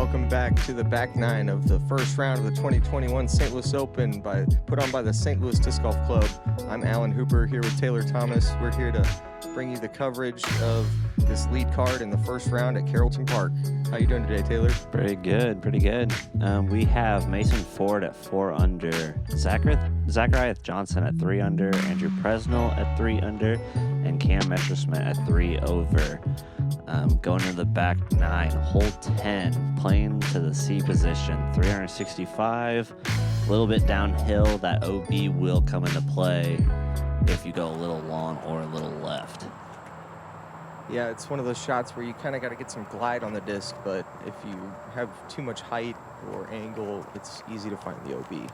welcome back to the back nine of the first round of the 2021 St. Louis Open put on by the St. Louis Disc Golf Club. I'm Alan Hooper here with Taylor Thomas. We're here to bring you the coverage of this lead card in the first round at Carrollton Park. How you doing today, Taylor? Pretty good. We have Mason Ford at 4 under, Zackeriath Johnson at 3 under, Andrew Presnell at 3 under, and Cam Messerschmidt at 3 over. Going to the back nine, hole 10, playing to the C position, 365, a little bit downhill. That OB will come into play if you go a little long or a little left. Yeah, it's one of those shots where you kind of got to get some glide on the disc, but if you have too much height or angle, it's easy to find the OB. Is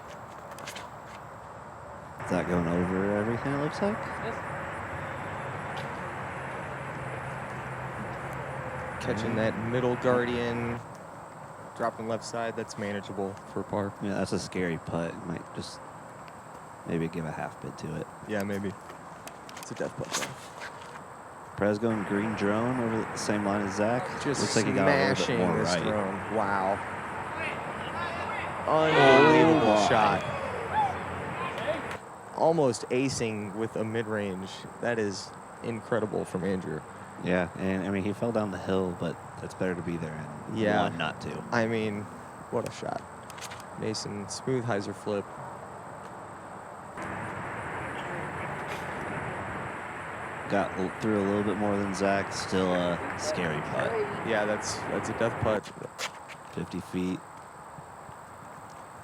that going over everything, it looks like? Yes. Catching that middle guardian, dropping left side, that's manageable for par. Yeah, that's a scary putt. Might just maybe give a half bid to it. Yeah, maybe. It's a death putt though. Prez going green drone over the same line as Zach. Just looks like he got a little bit more this right. drone. Wow. Unbelievable shot. Almost acing with a mid-range. That is incredible from Andrew. Yeah, and I mean, he fell down the hill, but that's better to be there and one not to. I mean, what a shot. Mason, smooth hyzer flip. Got through a little bit more than Zach. Still a scary putt. Yeah, that's a death putt. 50 feet.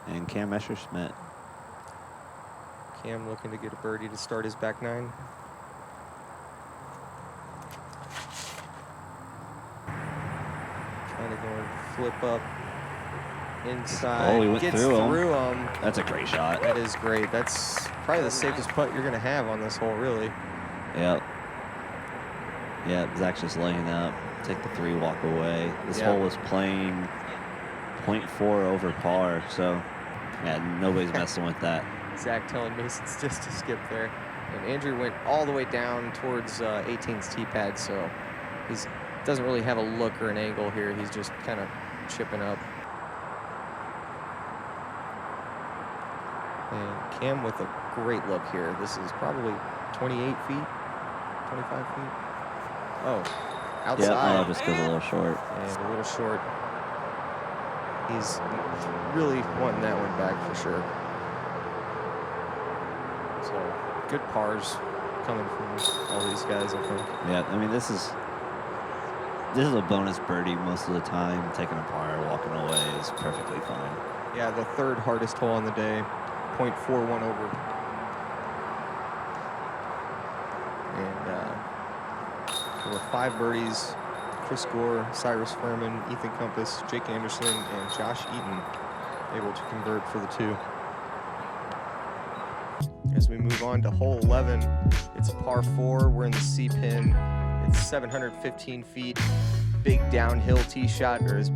And Cam Messerschmidt. Cam looking to get a birdie to start his back nine. Trying to go and flip up inside. Oh, he went Gets through him. That's a great shot. That is great. That's probably the safest putt you're going to have on this hole, really. Yep. Yeah, Zach's just laying up. Take the 3, walk away. This hole was playing 0.4 over par, so yeah, nobody's messing with that. Zach telling Mason just to skip there. And Andrew went all the way down towards 18's tee pad, so he doesn't really have a look or an angle here. He's just kind of chipping up. And Cam with a great look here. This is probably 28 feet, 25 feet. Oh, outside. Yeah, just goes a little short. And a little short. He's really wanting that one back for sure. So, good pars coming from all these guys, I think. Yeah, I mean, this is a bonus birdie most of the time. Taking a par, walking away is perfectly fine. Yeah, the third hardest hole on the day, 0.41 over. And there were 5 birdies. Chris Gore, Cyrus Furman, Ethan Compass, Jake Anderson, and Josh Eaton able to convert for the 2. As we move on to hole 11, it's a par 4. We're in the C pin. It's 715 feet. Big downhill tee shot, or as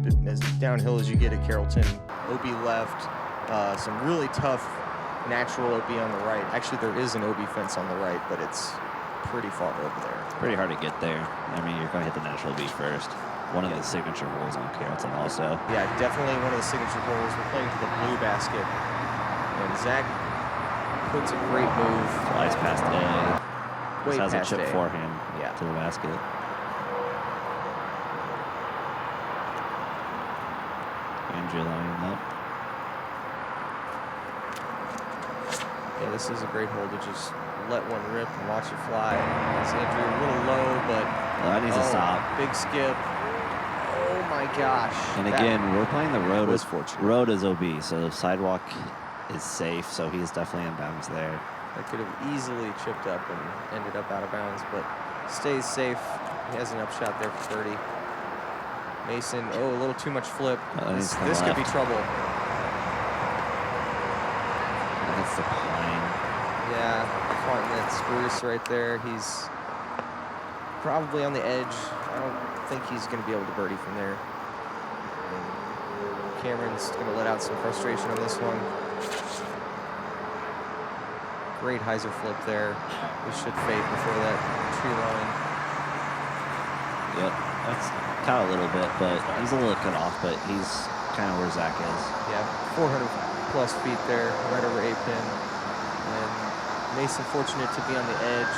downhill as you get at Carrollton. OB left. Some really tough natural OB on the right. Actually, there is an OB fence on the right, but it's pretty far over there. Pretty hard to get there. I mean, you're going to hit the natural beach first. One of the signature holes on Carrollton also. Yeah, definitely one of the signature holes. We're playing to the blue basket. And Zach puts a great move. Flies past A. Way Just has past a chip A. forehand Yeah. to the basket. Andrew lining up. Yeah, this is a great hole to just let one rip and watch it fly. It's Andrew a little low, but That needs to stop. Big skip. Oh my gosh. And again, we're playing the road. Was fortunate. Road is OB, so the sidewalk is safe, so he's definitely in bounds there. That could have easily chipped up and ended up out of bounds, but stays safe. He has an upshot there for birdie. Mason, a little too much flip. This could be trouble. That's the pine. Yeah, caught in that spruce right there. He's probably on the edge. I don't think he's going to be able to birdie from there. Cameron's going to let out some frustration on this one. Great hyzer flip there. We should fade before that tree line. Yep. That's caught a little bit, but he's a little cut off, but he's kind of where Zach is. Yeah, 400 plus feet there, right over A pin. And Mason fortunate to be on the edge.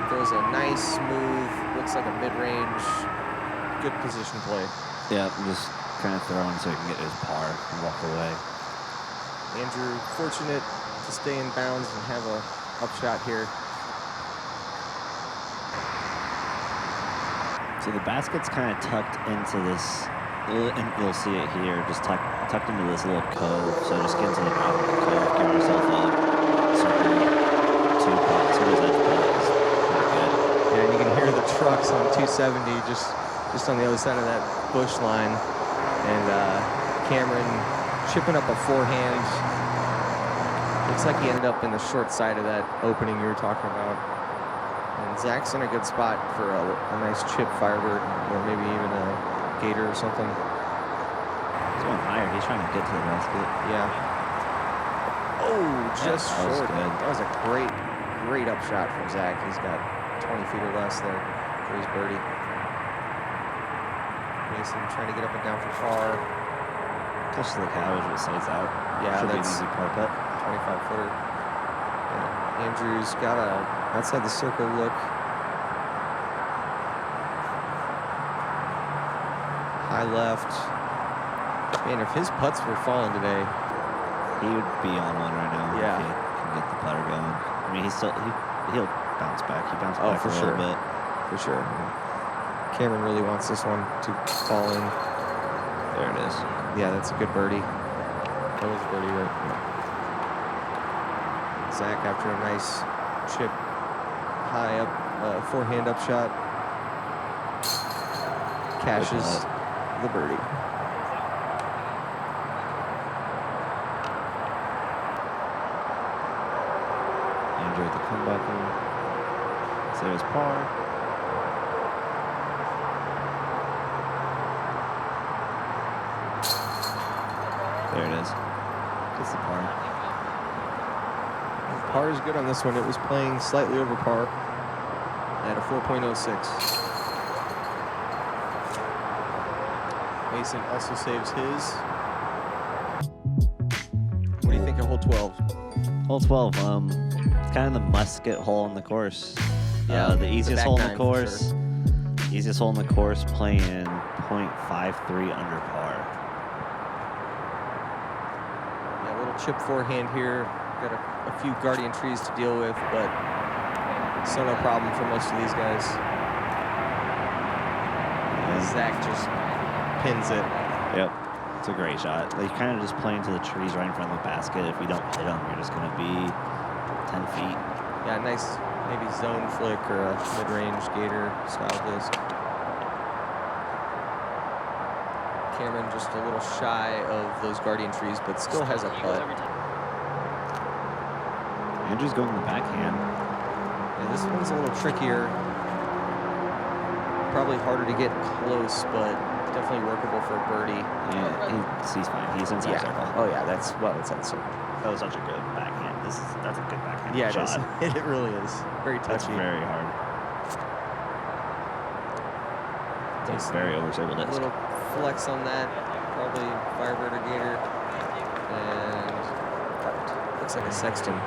Throws a nice, smooth, looks like a mid-range, good position play. Yeah, just kind of throwing so he can get his par and walk away. Andrew fortunate to stay in bounds and have a upshot here. So the basket's kind of tucked into this, and you'll see it here, just tucked into this little cove. So just get into the bottom of the cove, give yourself a circle, 2 putts, or is that putts? Pretty good. Yeah, and you can hear the trucks on 270 just on the other side of that bush line. And Cameron chipping up a forehand. Looks like he ended up in the short side of that opening you were talking about. And Zach's in a good spot for a nice chip Firebird, or maybe even a Gator or something. He's going higher. He's trying to get to the basket. Yeah. Oh, just that was short. good. That was a great upshot from Zach. He's got 20 feet or less there for his birdie. Mason trying to get up and down for par. Just look how it just stays out. Yeah, should be an that's easy par putt. 25-footer. Yeah. Andrew's got a outside the circle look. High left. Man, if his putts were falling today, He would be on one right now. Yeah. If he can get the putter going. I mean, he'll bounce back. He bounced back for a sure. little bit. for sure. Cameron really wants this one to fall in. There it is. Yeah, that's a good birdie. That was a birdie, right? Yeah. Zach, after a nice chip, high up, forehand up shot, cashes the birdie. Andrew with the comeback in. So there's par. There it is. Gets the par. Par is good on this one. It was playing slightly over par at a 4.06. Mason also saves his. What do you think of hole 12? Hole 12, it's kind of the must-get hole in the course. Yeah, the easiest hole in the nine for course. sure. Easiest hole in the course, playing .53 under par. Yeah, a little chip forehand here. Got a few guardian trees to deal with, but still no problem for most of these guys. And Zach just pins it. Yep, it's a great shot. Like, kind of just playing to the trees right in front of the basket. If you don't hit them, you're just going to be 10 feet. Yeah, nice maybe zone flick or a mid-range gator style disc. Cameron just a little shy of those guardian trees, but still has a putt. Andrew's going the backhand. Yeah, this one's a little trickier. Probably harder to get close, but definitely workable for a birdie. Yeah, he's fine. He's inside circle. Oh yeah, that's well inside circle. That was such a good backhand. That's a good backhand Yeah, shot. it is. It really is. Very That's touchy. very hard. It's a very overstable A disc. little flex on that. Probably Firebird or Gator. And looks like a Sexton.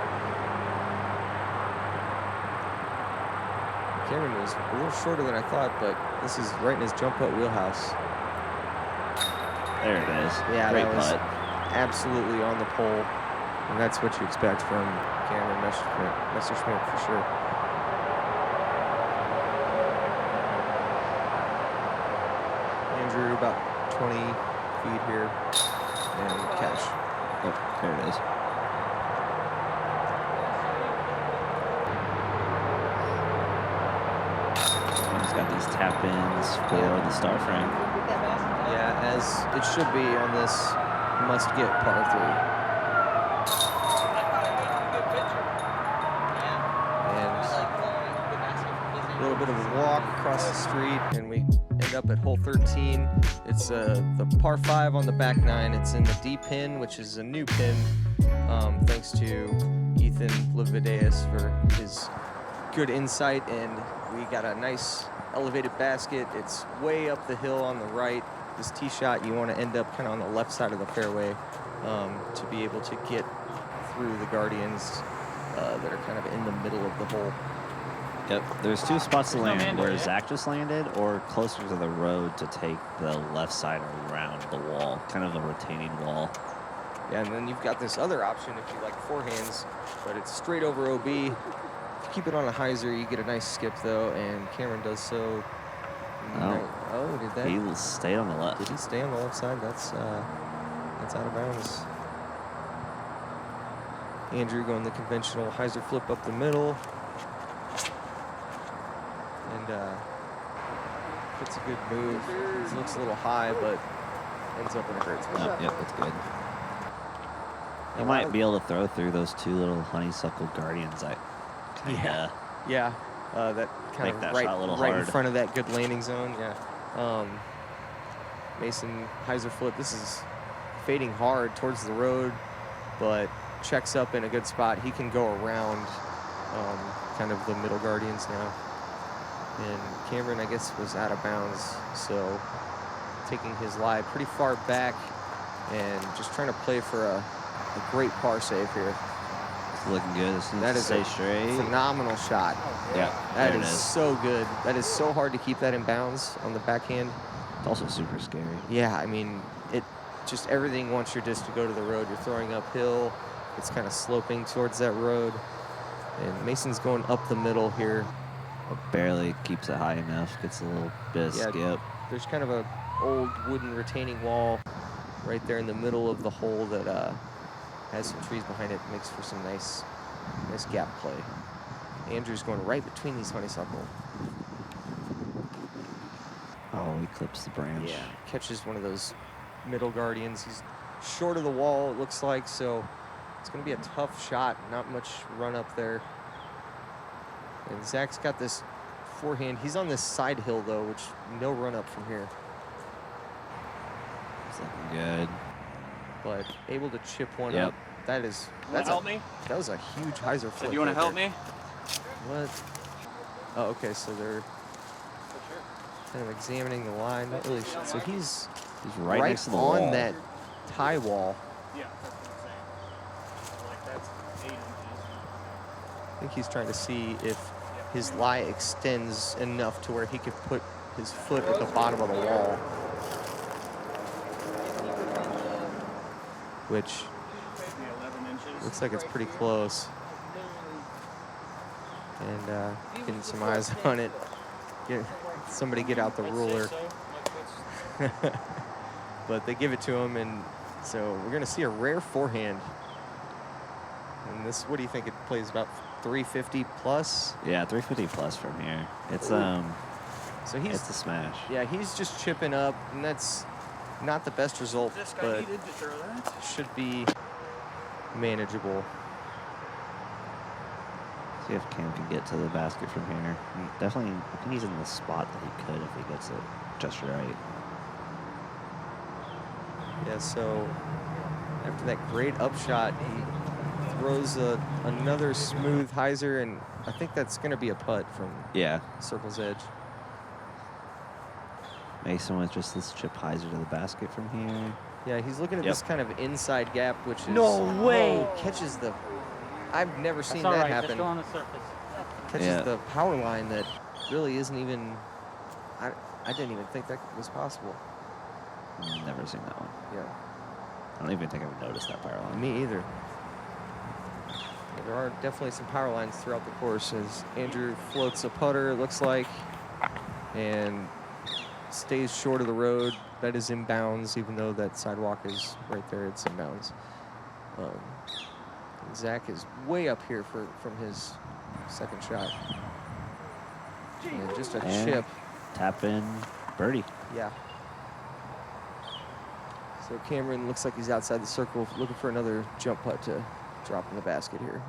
Cameron was a little shorter than I thought, but this is right in his jump putt wheelhouse. There it is. Yeah, Great that was putt. absolutely on the pole. And that's what you expect from Cameron Messerschmidt for sure. Andrew about 20 feet here. And cash. Oh, there it is. He's got these tap-ins for the star frame. Yeah, as it should be on this must-get par 3. And a little bit of a walk across the street, and we end up at hole 13. It's the par 5 on the back 9. It's in the D pin, which is a new pin, thanks to Ethan Livideus for his good insight. And we got a nice elevated basket. It's way up the hill on the right. This tee shot, you want to end up kind of on the left side of the fairway to be able to get through the Guardians that are kind of in the middle of the hole. Yep, there's two spots to land where Zach just landed or closer to the road to take the left side around the wall, kind of a retaining wall. Yeah, and then you've got this other option if you like forehands, but it's straight over OB. If you keep it on a hyzer, you get a nice skip though, and Cameron does so. Oh, did that? He stayed on the left. Did he stay on the left side? That's out of bounds. Andrew going the conventional hyzer flip up the middle. And it's a good move. It looks a little high, but ends up in a great spot. Yep, that's good. He might be able to throw through those two little honeysuckle Guardians. Yeah, that kind of right in front of that good landing zone. Yeah. Mason hyzer flip. This is fading hard towards the road, but checks up in a good spot. He can go around kind of the middle Guardians now. And Cameron, I guess, was out of bounds, so taking his lie pretty far back and just trying to play for a great par save here. It's looking good. That is a straight. Phenomenal shot. Yeah, that is so good. That is so hard to keep that in bounds on the backhand. It's also super scary. Yeah, I mean, it just everything wants your disc to go to the road. You're throwing uphill. It's kind of sloping towards that road. And Mason's going up the middle here. Barely keeps it high enough. Gets a little bit of skip. There's kind of a old wooden retaining wall right there in the middle of the hole that has some trees behind it. Makes for some nice gap play. Andrew's going right between these honeysuckle. Oh, he clips the branch. Yeah, catches one of those middle Guardians. He's short of the wall, it looks like, so it's going to be a tough shot. Not much run up there. And Zach's got this forehand. He's on this side hill, though, which no run up from here. It's looking good. But able to chip one up. That was a huge hyzer flip. Do you want to help me? What? Oh, okay, so they're kind of examining the line. Not really sure. So he's right next to the wall. On that tie wall. Yeah, that's what I'm saying. Like that's 8 inches. I think he's trying to see if his lie extends enough to where he could put his foot at the bottom of the wall. Which looks like it's pretty close. And getting some eyes on it. Somebody get out the ruler. But they give it to him, and so we're going to see a rare forehand. And this, what do you think it plays about 350 plus? Yeah, 350 plus from here. It's so it's a smash. Yeah, he's just chipping up, and that's not the best result, but should be manageable. See if Cam can get to the basket from here. Definitely, I think he's in the spot that he could if he gets it just right. Yeah, so after that great upshot, he throws another smooth hyzer, and I think that's going to be a putt from circle's edge. Mason with just this chip hyzer to the basket from here. Yeah, he's looking at this kind of inside gap, which is... No way! Catches the... I've never seen That's all that right. happen. Just go on the surface. Catches the power line that really isn't even... I didn't even think that was possible. Never seen that one. Yeah. I don't even think I've noticed that power line. Me either. There are definitely some power lines throughout the course as Andrew floats a putter, it looks like, and stays short of the road. That is in bounds, even though that sidewalk is right there. It's in bounds. Zach is way up here from his second shot. And just a chip. Tap in birdie. Yeah. So Cameron looks like he's outside the circle, looking for another jump putt to drop in the basket here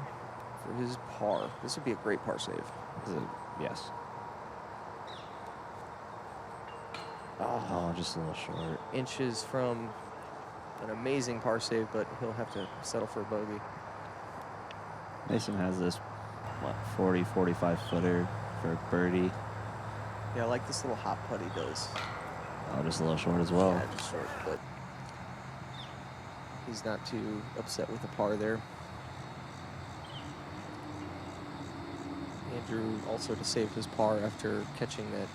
for his par. This would be a great par save. Yes. Oh, just a little short. Inches from an amazing par save, but he'll have to settle for a bogey. Mason has this, 40, 45 footer for birdie. Yeah, I like this little hop putt he does. Oh, just a little short as well. Yeah, just short, but he's not too upset with the par there. Andrew also to save his par after catching that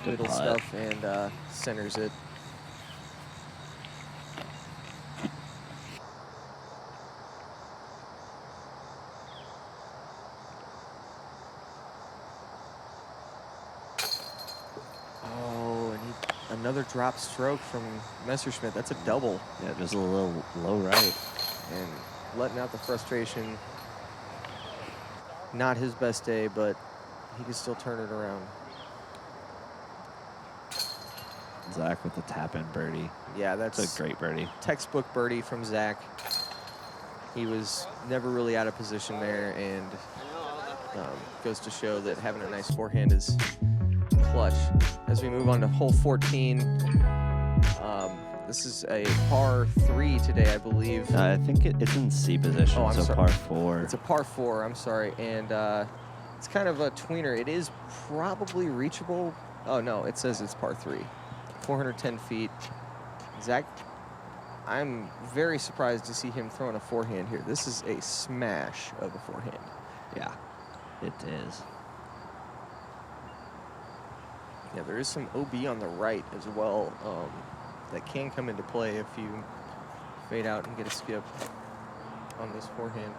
Good middle putt. stuff and centers it. Oh, and another drop stroke from Messerschmidt. That's a double. Yeah, just a little low right. And letting out the frustration. Not his best day, but he can still turn it around. Zach with the tap-in birdie. Yeah, that's It's a great birdie. textbook birdie from Zach. He was never really out of position there, and goes to show that having a nice forehand is clutch. As we move on to hole 14, this is a par 3 today, I believe. I think it's in C position, Oh, I'm so sorry. par 4. It's a par 4, I'm sorry, and it's kind of a tweener. It is probably reachable. Oh, no, it says it's par 3. 410 feet. Zach, I'm very surprised to see him throwing a forehand here. This is a smash of a forehand. Yeah, it is. Yeah, there is some OB on the right as well that can come into play if you fade out and get a skip on this forehand.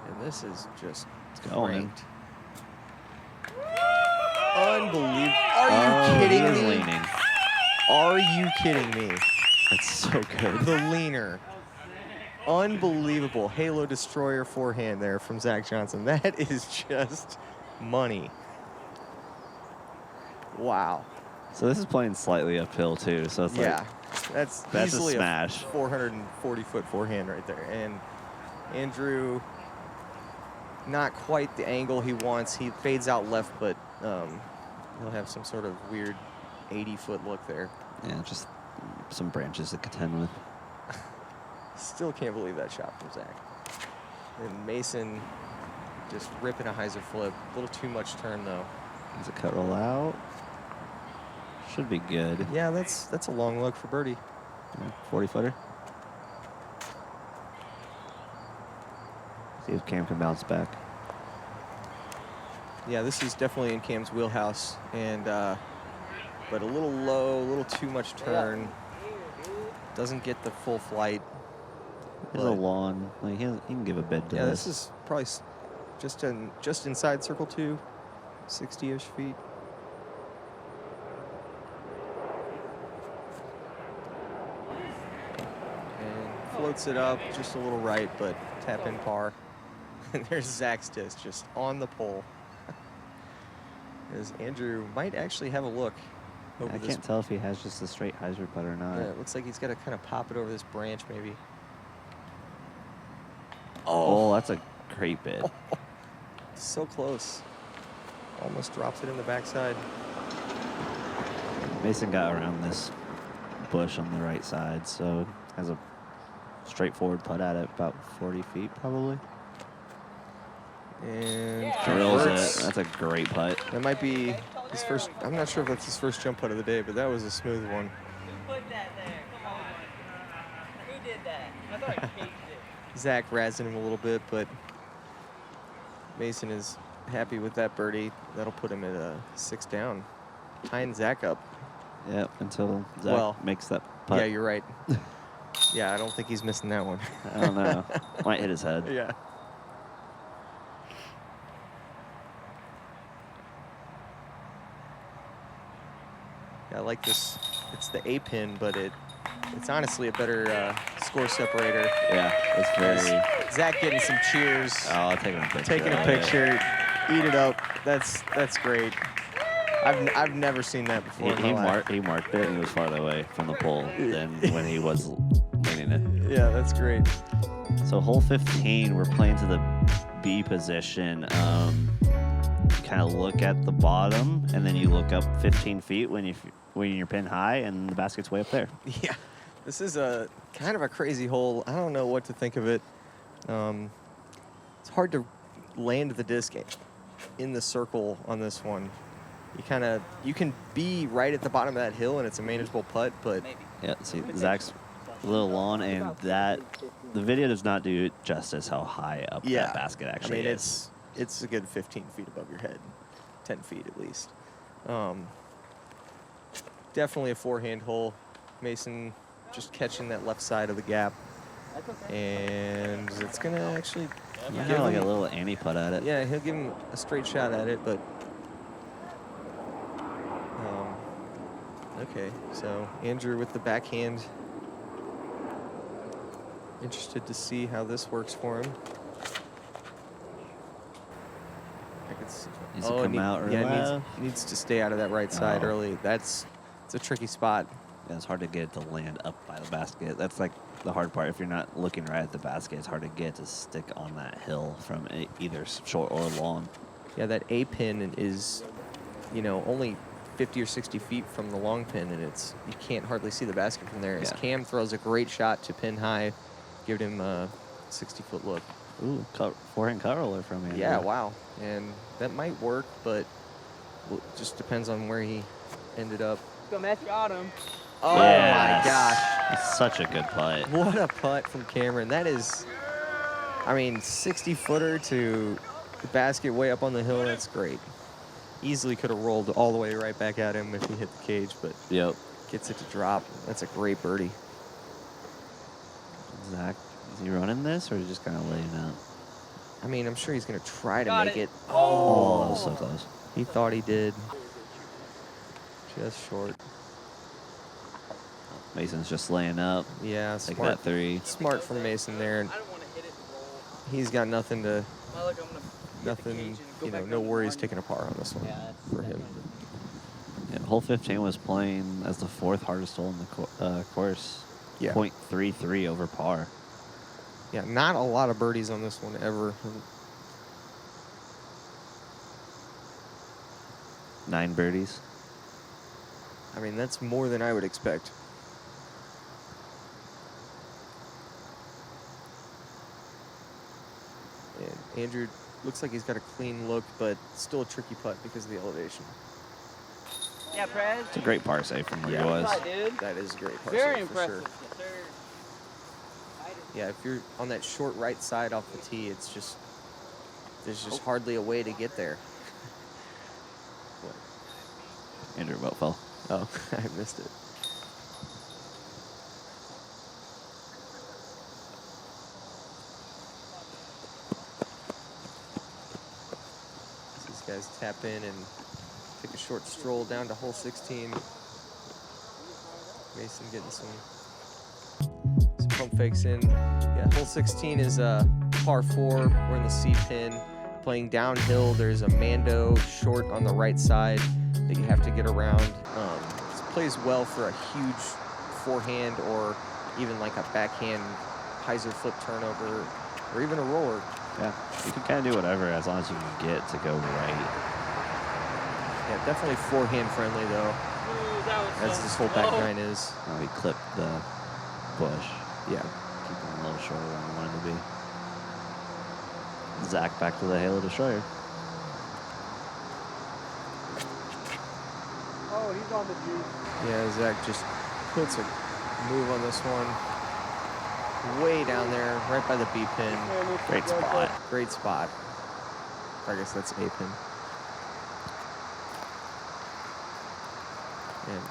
And this is just going. cranked. Unbelievable. Are you kidding He is me? leaning. Are you kidding me? That's so good. The leaner. Unbelievable. Halo Destroyer forehand there from Zach Johnson. That is just money. Wow. So this is playing slightly uphill too. So it's Yeah. like That's a easily smash. 440-foot forehand right there. And Andrew, not quite the angle he wants. He fades out left, but he'll have some sort of weird 80-foot look there. yeah, just some branches to contend with. Still can't believe that shot from Zach. And Mason just ripping a hyzer flip. A little too much turn though. Does it cut roll out? Should be good. Yeah, that's a long look for birdie. 40-footer. See if Cam can bounce back. Yeah, this is definitely in Cam's wheelhouse, and but a little low, a little too much turn. Doesn't get the full flight. There's a lawn. Like he can give a bid to Yeah, this. this is probably just inside circle 2, 60-ish feet. And floats it up just a little right, but tap in par. And there's Zach's disc just on the pole. As Andrew might actually have a look over I this. can't tell if he has just a straight hyzer putt or not. Yeah, it looks like he's got to kind of pop it over this branch, maybe. Oh, that's a great bid. So close. Almost drops it in the backside. Mason got around this bush on the right side, so has a straightforward putt at it, about 40 feet probably. And Drills converts. it. That's a great putt. That might be his first. I'm not sure if that's his first jump putt of the day, but that was a smooth one. Who put that there? Come on. Who did that? I thought I caged it. Zach razzing him a little bit, but Mason is happy with that birdie. That'll put him at 6 down, tying Zach up. Yep, until Zach makes that putt. Yeah, you're right. Yeah, I don't think he's missing that one. I don't know. Might hit his head. Yeah. Yeah, I like this. It's the A pin, but it's honestly a better score separator. Yeah, it's very. Zach getting some cheers, Oh, taking a picture. taking a of it. picture, eat it up. That's great. I've never seen that before. in my life. He marked it and he was farther away from the pole than when he was leaning it. Yeah, that's great. So hole 15, we're playing to the B position. You kind of look at the bottom, and then you look up 15 feet when you're pin high, and the basket's way up there. Yeah, this is a kind of a crazy hole. I don't know what to think of it. It's hard to land the disc in the circle on this one. you can be right at the bottom of that hill and it's a manageable putt, but Maybe. Yeah, see, Zach's a little long, and the video does not do justice how high up yeah, that basket actually I mean, is. it's a good 15 feet above your head, 10 feet at least. Definitely a forehand hole. Mason just catching that left side of the gap, and it's gonna actually You give got like a him- little anti-putt at it. Yeah, he'll give him a straight shot at it, but okay. So Andrew with the backhand. Interested to see how this works for him. Needs to come out or yeah, left. needs to stay out of that right side Oh. early. It's a tricky spot. Yeah, it's hard to get it to land up by the basket. That's like the hard part. If you're not looking right at the basket, it's hard to get it to stick on that hill from either short or long. Yeah, that A pin is, only 50 or 60 feet from the long pin, and you can't hardly see the basket from there. As Yeah. Cam throws a great shot to pin high, give him a 60-foot look. Ooh, forehand cut roller from Andrew. Yeah, wow. And that might work, but it just depends on where he ended up. Go, Matt, got him. Oh, Yes. my gosh. That's such a good putt. What a putt from Cameron. That is, 60-footer to the basket way up on the hill. That's great. Easily could have rolled all the way right back at him if he hit the cage, but Yep. gets it to drop. That's a great birdie. Zach, is he running this or is he just kind of laying out? I'm sure he's going to try to Got make it. it. Oh, that was so close. He thought he did. Just short. Mason's just laying up. Yeah, Take smart. that three. Smart from Mason there. I don't want to hit it and roll. He's got nothing to, Well, look, I'm gonna hit the nothing, cage and go back no down the worries line. taking a par on this one Yeah, that's for him. Yeah, hole 15 was playing as the fourth hardest hole in the course. Yeah. .33 over par. Yeah, not a lot of birdies on this one ever. 9 birdies. That's more than I would expect. And Andrew looks like he's got a clean look, but still a tricky putt because of the elevation. Yeah, Prez. It's a great par save from where Yeah. he was. Right, dude. That is a great par Very save for sure. impressive. Yes, sir. Yeah, if you're on that short right side off the tee, there's just hardly a way to get there. Andrew about fell. Oh, I missed it. These guys tap in and take a short stroll down to hole 16. Mason getting some pump fakes in. Yeah, hole 16 is a par 4. We're in the C pin. Playing downhill, there's a Mando short on the right side that you have to get around. This plays well for a huge forehand or even like a backhand hyzer flip turnover or even a roller. Yeah, you can kind of do whatever as long as you can get to go right. Yeah, definitely forehand friendly though, Ooh, that was as so this whole back slow. nine is. Oh, he clipped the bush. Yeah. Keep him a little shorter than I wanted to be. Zach back to the Halo Destroyer. Oh, he's on the juice. Yeah, Zach just puts a move on this one. Way down there, right by the B pin. Great spot. Great spot. I guess that's A pin. And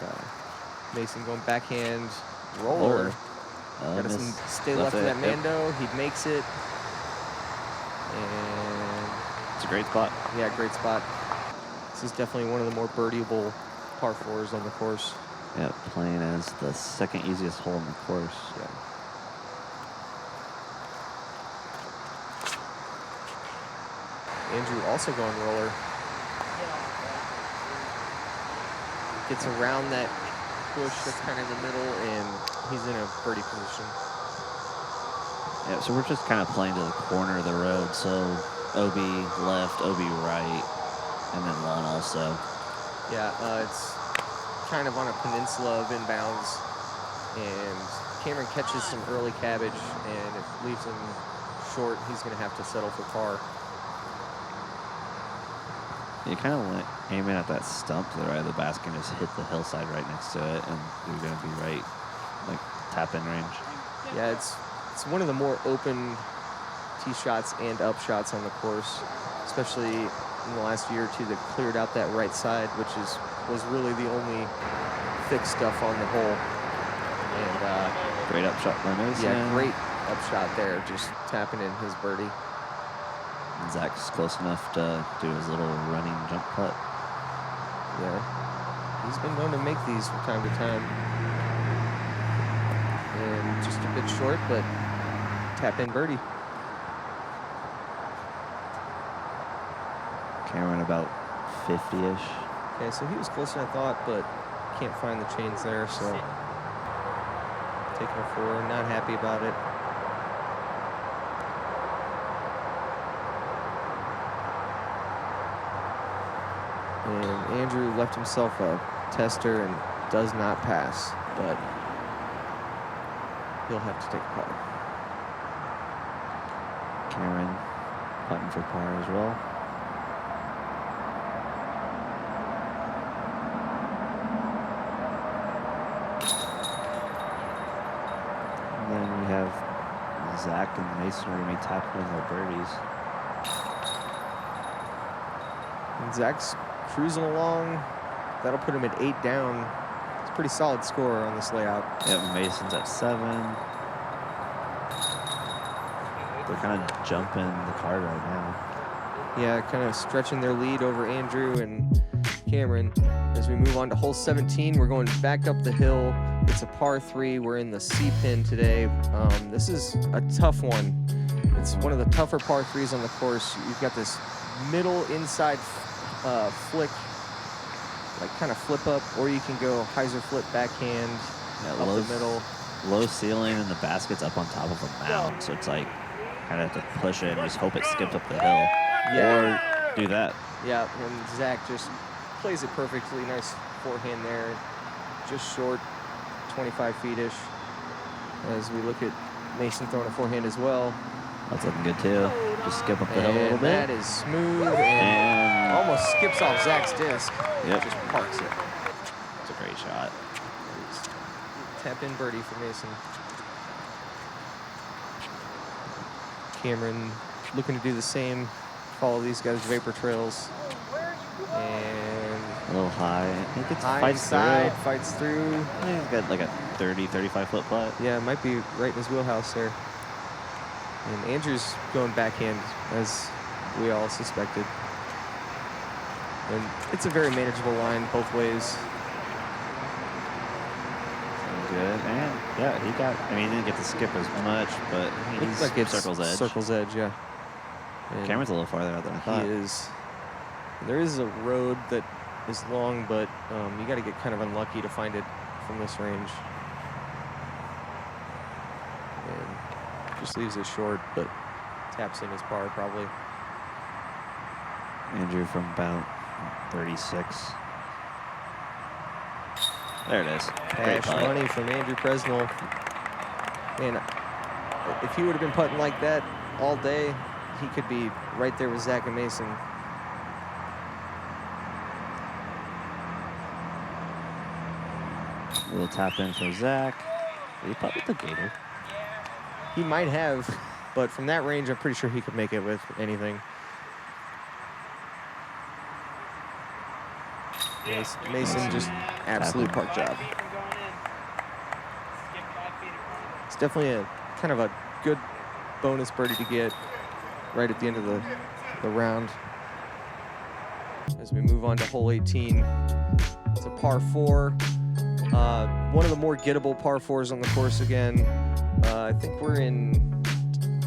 Mason going backhand roller. Gotta stay left of that Mando. He makes it. And It's a great spot. yeah, great spot. This is definitely one of the more birdieable par 4s on the course. Yeah, playing as the second easiest hole in the course. Yeah. Andrew also going roller. Gets around that bush that's kind of in the middle, and he's in a birdie position. Yeah, so we're just kind of playing to the corner of the road. So OB left, OB right, and then lawn also. Yeah, it's kind of on a peninsula of inbounds, and Cameron catches some early cabbage, and it leaves him short. He's going to have to settle for par. You kind of aiming at that stump to the right of the basket and just hit the hillside right next to it, and you're going to be right, like, tap-in range. Yeah, it's one of the more open tee shots and up shots on the course, especially in the last year or two that cleared out that right side, which was really the only thick stuff on the hole. And great up shot by Mason. yeah, great up shot there, just tapping in his birdie. And Zach's close enough to do his little running jump putt. Yeah, he's been known to make these from time to time. And just a bit short, but tap in birdie. Cameron about 50-ish. Okay, so he was closer than I thought, but can't find the chains there, so taking a 4, not happy about it. And Andrew left himself a tester and does not pass, but he'll have to take a par. Cameron putting for par as well. And then we have Zach and Mason are going to be tapping in their birdies. And Zach's cruising along. That'll put him at 8 down. It's a pretty solid score on this layout. Yep, Mason's at 7. They're kind of jumping the card right now. Yeah, kind of stretching their lead over Andrew and Cameron. As we move on to hole 17, we're going back up the hill. It's a par 3. We're in the C pin today. This is a tough one. It's one of the tougher par 3s on the course. You've got this middle inside flick, like kind of flip up, or you can go hyzer flip backhand up the middle. Low ceiling and the basket's up on top of a mound, so it's like kind of have to push it and just hope it skips up the hill. Yeah. Or do that. Yeah, and Zach just plays it perfectly. Nice forehand there, just short, 25 feet-ish. As we look at Mason throwing a forehand as well. That's looking good too. Just skip up the hill a little bit. That is smooth and almost skips off Zach's disc. Yep. Just parks it. It's a great shot. Tap in birdie for Mason. Cameron looking to do the same. Follow these guys' vapor trails. And A little high. I think it's high fights inside, through. fights through. I think he's got like a 30, 35 foot putt. Yeah, it might be right in his wheelhouse there. And Andrew's going backhand, as we all suspected. And it's a very manageable line both ways. Good. And yeah, he got, I mean, he didn't get to skip as much, but he's Looks like it's circle's edge. Circle's edge, yeah. And Cameron's a little farther out than I thought. he is. There is a road that is long, but you got to get kind of unlucky to find it from this range. And just leaves it short, but taps in his par probably. Andrew from about 36. There it is. Great Cash putt. money from Andrew Presnell. Man, if he would have been putting like that all day, he could be right there with Zach and Mason. A little tap in for Zach. Did he putt with the gator? He might have, but from that range, I'm pretty sure he could make it with anything. Mason just absolute park job. It's definitely a kind of a good bonus birdie to get right at the end of the round. As we move on to hole 18, it's a par 4. One of the more gettable par 4s on the course again. I think we're in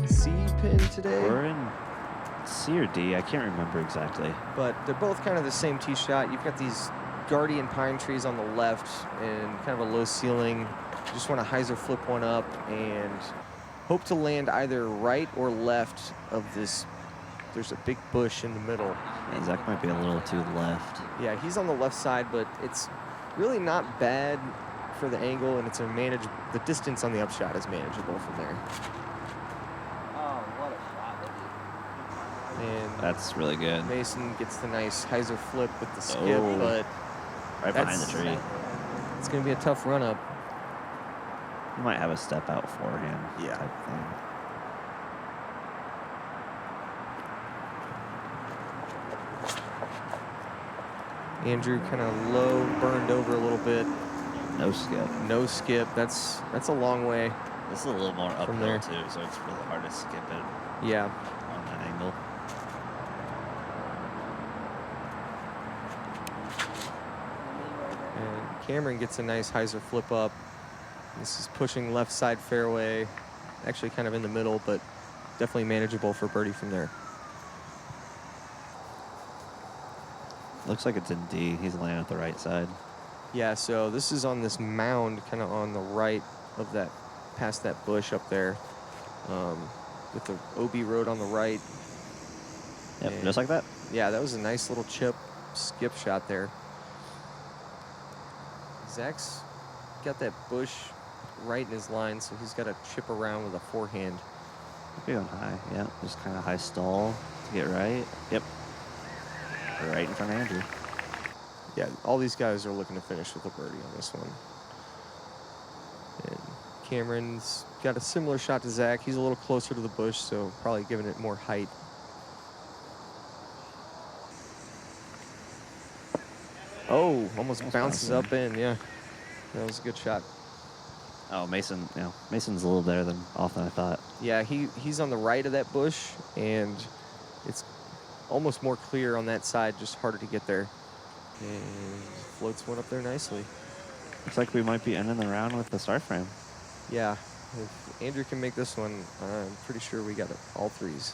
C pin today. We're in C or D, I can't remember exactly. But they're both kind of the same tee shot. You've got these guardian pine trees on the left and kind of a low ceiling. You just want to hyzer flip one up and hope to land either right or left of this. There's a big bush in the middle. Yeah, Zach might be a little too left. Yeah, he's on the left side, but it's really not bad for the angle, and it's a the distance on the upshot is manageable from there. Oh, what a shot. And That's really good. Mason gets the nice hyzer flip with the skip, Oh. but Right behind the tree. it's going to be a tough run up. You might have a step out forehand Yeah. type thing. Andrew kind of low, burned over a little bit. No skip. No skip. That's a long way. This is a little more From uphill there. too, so it's really hard to skip it Yeah. on that angle. And Cameron gets a nice hyzer flip up. This is pushing left side fairway. Actually kind of in the middle, but definitely manageable for birdie from there. Looks like it's in D. He's laying at the right side. Yeah, so this is on this mound kind of on the right of that, past that bush up there, with the OB road on the right. Yep, And just like that. yeah, that was a nice little chip skip shot there. Zach's got that bush right in his line, so he's got to chip around with a forehand. Be on high. Yep, just kind of high stall to get right. Yep. Right in front of Andrew. Yeah, all these guys are looking to finish with a birdie on this one. And Cameron's got a similar shot to Zach. He's a little closer to the bush, so probably giving it more height. Oh, almost bounces up in, yeah. That was a good shot. Oh, Mason. Yeah, Mason's a little better than off than I thought. Yeah, he's on the right of that bush, and it's almost more clear on that side, just harder to get there. And floats one up there nicely. Looks like we might be ending the round with the star frame. Yeah, if Andrew can make this one, I'm pretty sure we got it, all threes.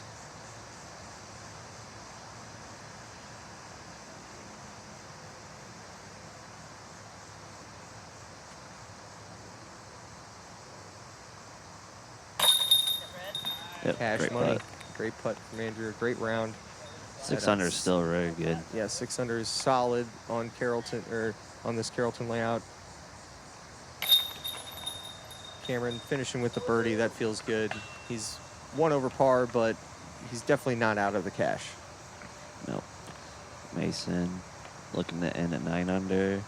Yep, Cash great money. putt. Great putt from Andrew. Great round. 6 That under is is- still very good. Yeah, 6 under is solid on Carrollton, or on this Carrollton layout. Cameron finishing with the birdie. That feels good. He's 1 over par, but he's definitely not out of the cash. Nope. Mason looking to end at 9 under.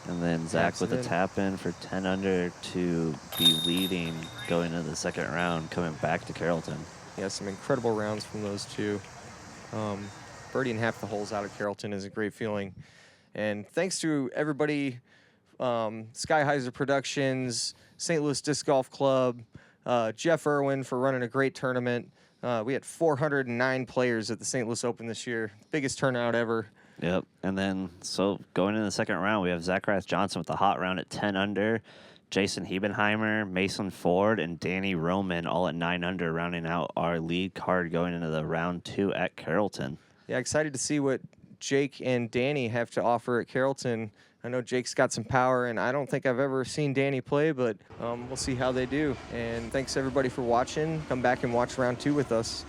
And then Zach Taps with it a in. tap in for 10 under to be leading going into the second round, coming back to Carrollton. Yeah, some incredible rounds from those two. Birdieing half the holes out of Carrollton is a great feeling. And thanks to everybody, Sky Heiser Productions, St. Louis Disc Golf Club, Jeff Irwin for running a great tournament. We had 409 players at the St. Louis Open this year. Biggest turnout ever. Yep. And then, so going into the second round, we have Zackeriath Johnson with the hot round at 10 under. Jason Hebenheimer, Mason Ford, and Danny Roman all at 9 under, rounding out our lead card going into the round 2 at Carrollton. Yeah, excited to see what Jake and Danny have to offer at Carrollton. I know Jake's got some power, and I don't think I've ever seen Danny play, but we'll see how they do. And thanks, everybody, for watching. Come back and watch round 2 with us.